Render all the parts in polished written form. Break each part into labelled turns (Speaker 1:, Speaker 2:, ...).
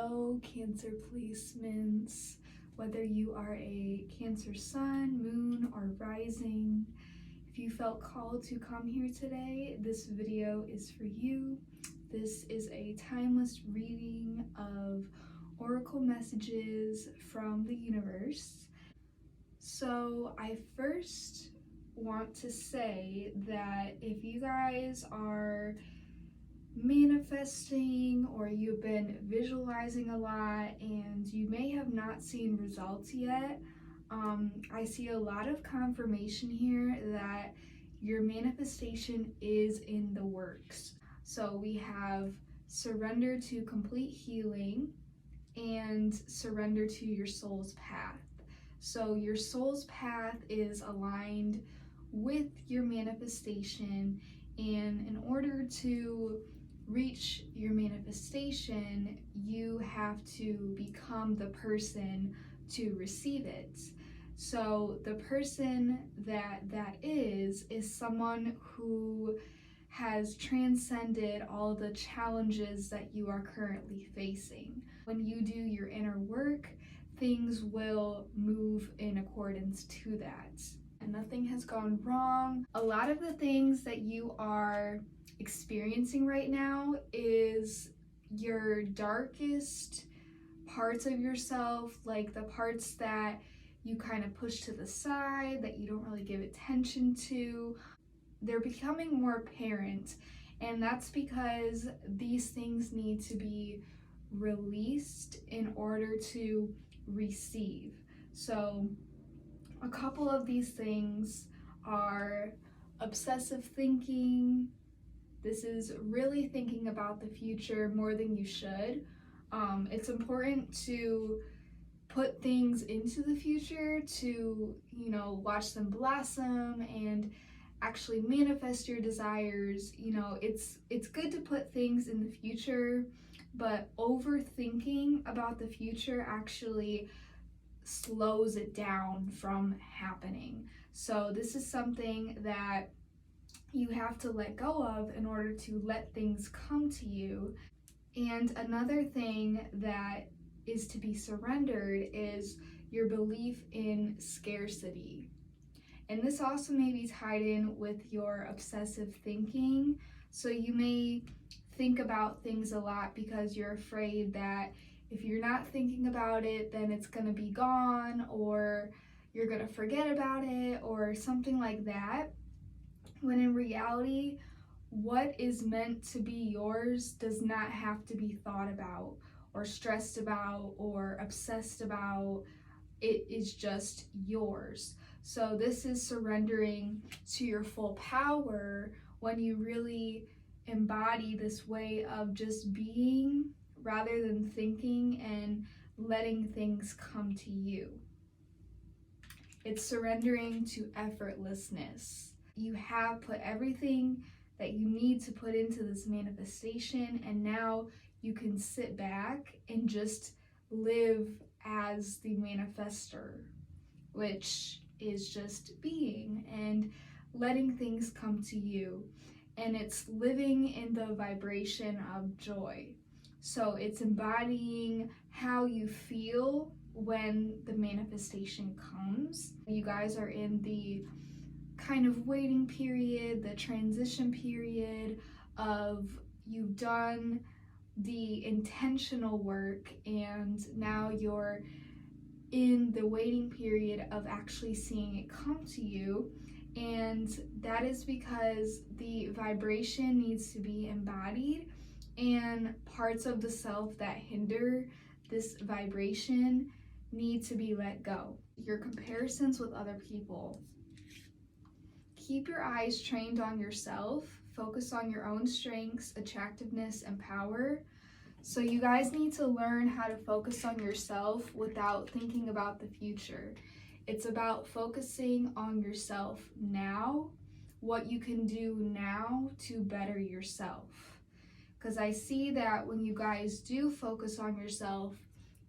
Speaker 1: Hello, Cancer placements. Whether you are a Cancer sun, moon, or rising, if you felt called to come here today, this video is for you. This is a timeless reading of oracle messages from the universe. So I first want to say that if you guys are manifesting or you've been visualizing a lot and you may have not seen results yet, I see a lot of confirmation here that your manifestation is in the works. So we have surrender to complete healing and surrender to your soul's path. So your soul's path is aligned with your manifestation, and in order to reach your manifestation, you have to become the person to receive it. So the person that is someone who has transcended all the challenges that you are currently facing. When you do your inner work, things will move in accordance to that. And nothing has gone wrong. A lot of the things that you are experiencing right now is your darkest parts of yourself, like the parts that you kind of push to the side, that you don't really give attention to. They're becoming more apparent, and that's because these things need to be released in order to receive. So a couple of these things are obsessive thinking. This is really thinking about the future more than you should. It's important to put things into the future to, watch them blossom and actually manifest your desires. It's good to put things in the future, but overthinking about the future actually slows it down from happening. So this is something that you have to let go of in order to let things come to you. And another thing that is to be surrendered is your belief in scarcity. And this also may be tied in with your obsessive thinking. So you may think about things a lot because you're afraid that if you're not thinking about it, then it's going to be gone, or you're going to forget about it, or something like that. When in reality, what is meant to be yours does not have to be thought about, or stressed about, or obsessed about. It is just yours. So this is surrendering to your full power when you really embody this way of just being rather than thinking and letting things come to you. It's surrendering to effortlessness. You have put everything that you need to put into this manifestation, and now you can sit back and just live as the manifester, which is just being and letting things come to you. And it's living in the vibration of joy. So it's embodying how you feel when the manifestation comes. You guys are in the kind of waiting period, the transition period of you've done the intentional work, and now you're in the waiting period of actually seeing it come to you. And that is because the vibration needs to be embodied, and parts of the self that hinder this vibration need to be let go. Your comparisons with other people. Keep your eyes trained on yourself. Focus on your own strengths, attractiveness, and power. So you guys need to learn how to focus on yourself without thinking about the future. It's about focusing on yourself now, what you can do now to better yourself. Because I see that when you guys do focus on yourself,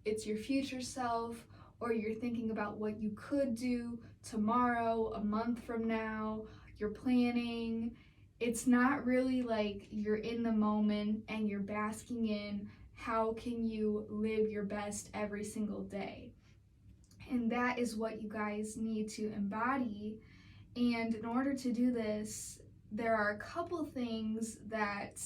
Speaker 1: it's your future self, or you're thinking about what you could do tomorrow, a month from now, you're planning. It's not really like you're in the moment and you're basking in how can you live your best every single day. And that is what you guys need to embody. And in order to do this, there are a couple things that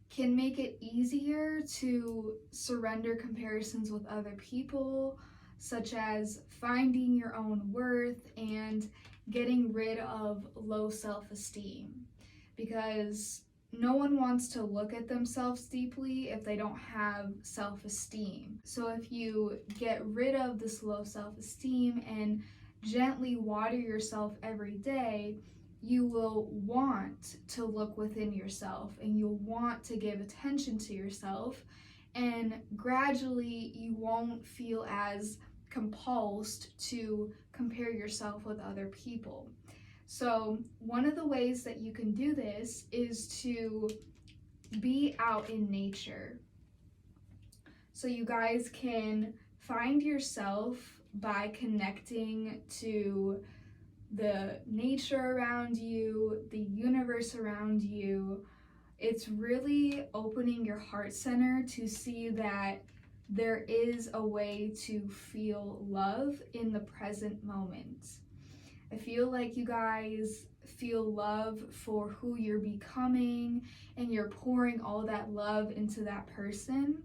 Speaker 1: can make it easier to surrender comparisons with other people, such as finding your own worth and getting rid of low self-esteem. Because no one wants to look at themselves deeply if they don't have self-esteem. So if you get rid of this low self-esteem and gently water yourself every day, you will want to look within yourself and you'll want to give attention to yourself, and gradually you won't feel as compulsed to compare yourself with other people. So one of the ways that you can do this is to be out in nature. So you guys can find yourself by connecting to the nature around you, the universe around you. It's really opening your heart center to see that there is a way to feel love in the present moment. I feel like you guys feel love for who you're becoming, and you're pouring all that love into that person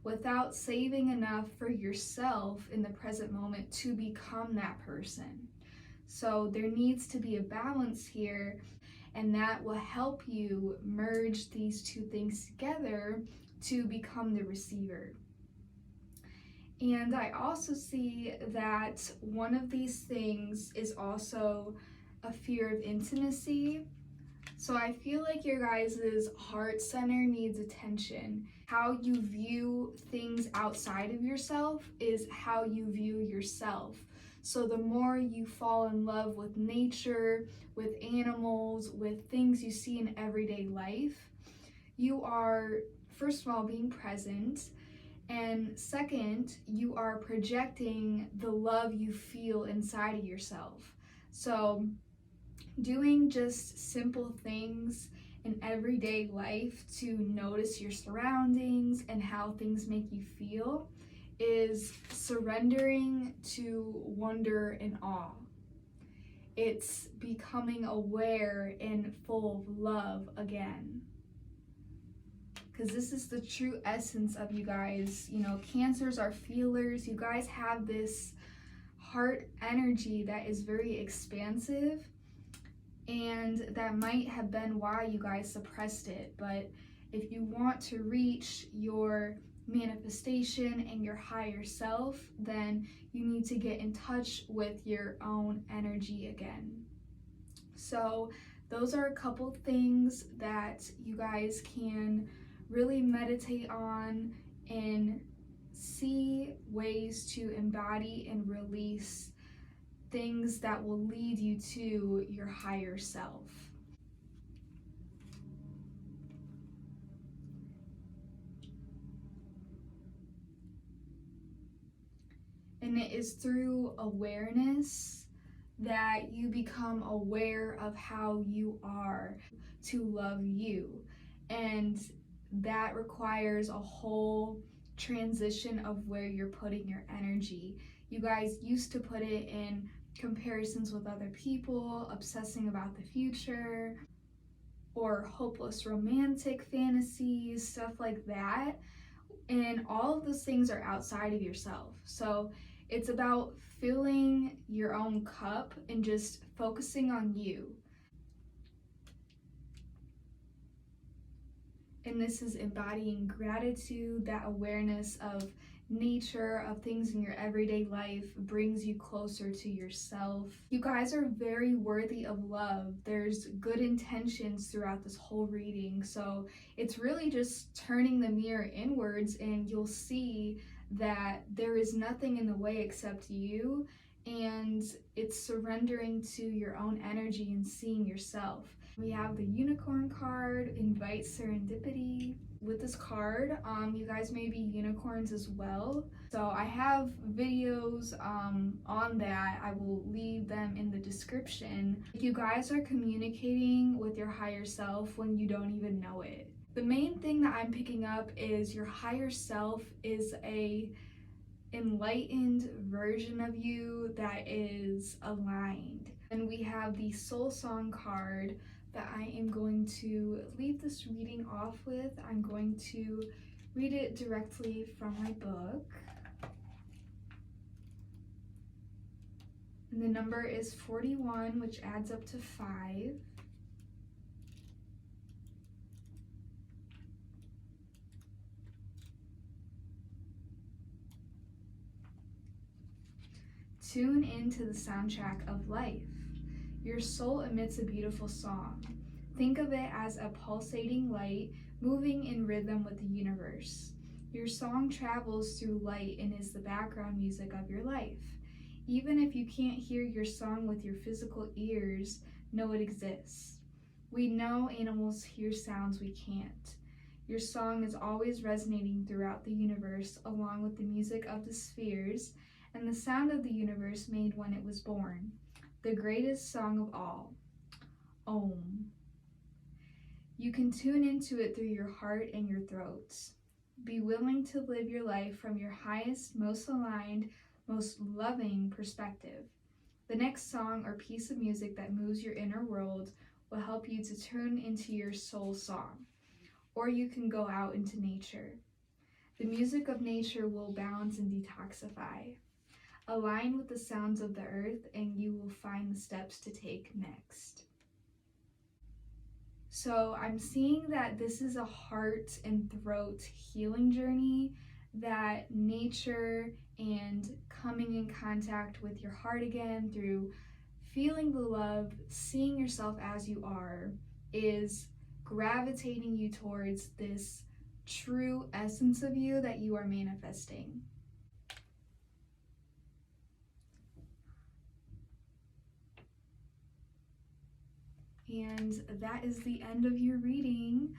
Speaker 1: without saving enough for yourself in the present moment to become that person. So there needs to be a balance here, and that will help you merge these two things together to become the receiver. And I also see that one of these things is also a fear of intimacy. So I feel like your guys' heart center needs attention. How you view things outside of yourself is how you view yourself. So the more you fall in love with nature, with animals, with things you see in everyday life, you are, first of all, being present. And second, you are projecting the love you feel inside of yourself. So doing just simple things in everyday life to notice your surroundings and how things make you feel is surrendering to wonder and awe. It's becoming aware and full of love again. Because this is the true essence of you guys. You know, Cancers are feelers. You guys have this heart energy that is very expansive, and that might have been why you guys suppressed it. But if you want to reach your manifestation and your higher self, then you need to get in touch with your own energy again. So those are a couple things that you guys can really meditate on and see ways to embody and release things that will lead you to your higher self. And it is through awareness that you become aware of how you are to love you. And that requires a whole transition of where you're putting your energy. You guys used to put it in comparisons with other people, obsessing about the future, or hopeless romantic fantasies, stuff like that. And all of those things are outside of yourself. So it's about filling your own cup and just focusing on you. And this is embodying gratitude. That awareness of nature, of things in your everyday life, brings you closer to yourself. You guys are very worthy of love. There's good intentions throughout this whole reading. So it's really just turning the mirror inwards, and you'll see that there is nothing in the way except you. And it's surrendering to your own energy and seeing yourself. We have the Unicorn card, Invite Serendipity. With this card, you guys may be unicorns as well. So I have videos on that. I will leave them in the description. You guys are communicating with your higher self when you don't even know it. The main thing that I'm picking up is your higher self is a enlightened version of you that is aligned. And we have the soul song card that I am going to leave this reading off with. I'm going to read it directly from my book. And the number is 41, which adds up to 5. Tune into the soundtrack of life. Your soul emits a beautiful song. Think of it as a pulsating light moving in rhythm with the universe. Your song travels through light and is the background music of your life. Even if you can't hear your song with your physical ears, know it exists. We know animals hear sounds we can't. Your song is always resonating throughout the universe along with the music of the spheres and the sound of the universe made when it was born, the greatest song of all, Om. You can tune into it through your heart and your throat. Be willing to live your life from your highest, most aligned, most loving perspective. The next song or piece of music that moves your inner world will help you to tune into your soul song, or you can go out into nature. The music of nature will balance and detoxify. Align with the sounds of the earth and you will find the steps to take next. So I'm seeing that this is a heart and throat healing journey, that nature and coming in contact with your heart again through feeling the love, seeing yourself as you are, is gravitating you towards this true essence of you that you are manifesting. And that is the end of your reading.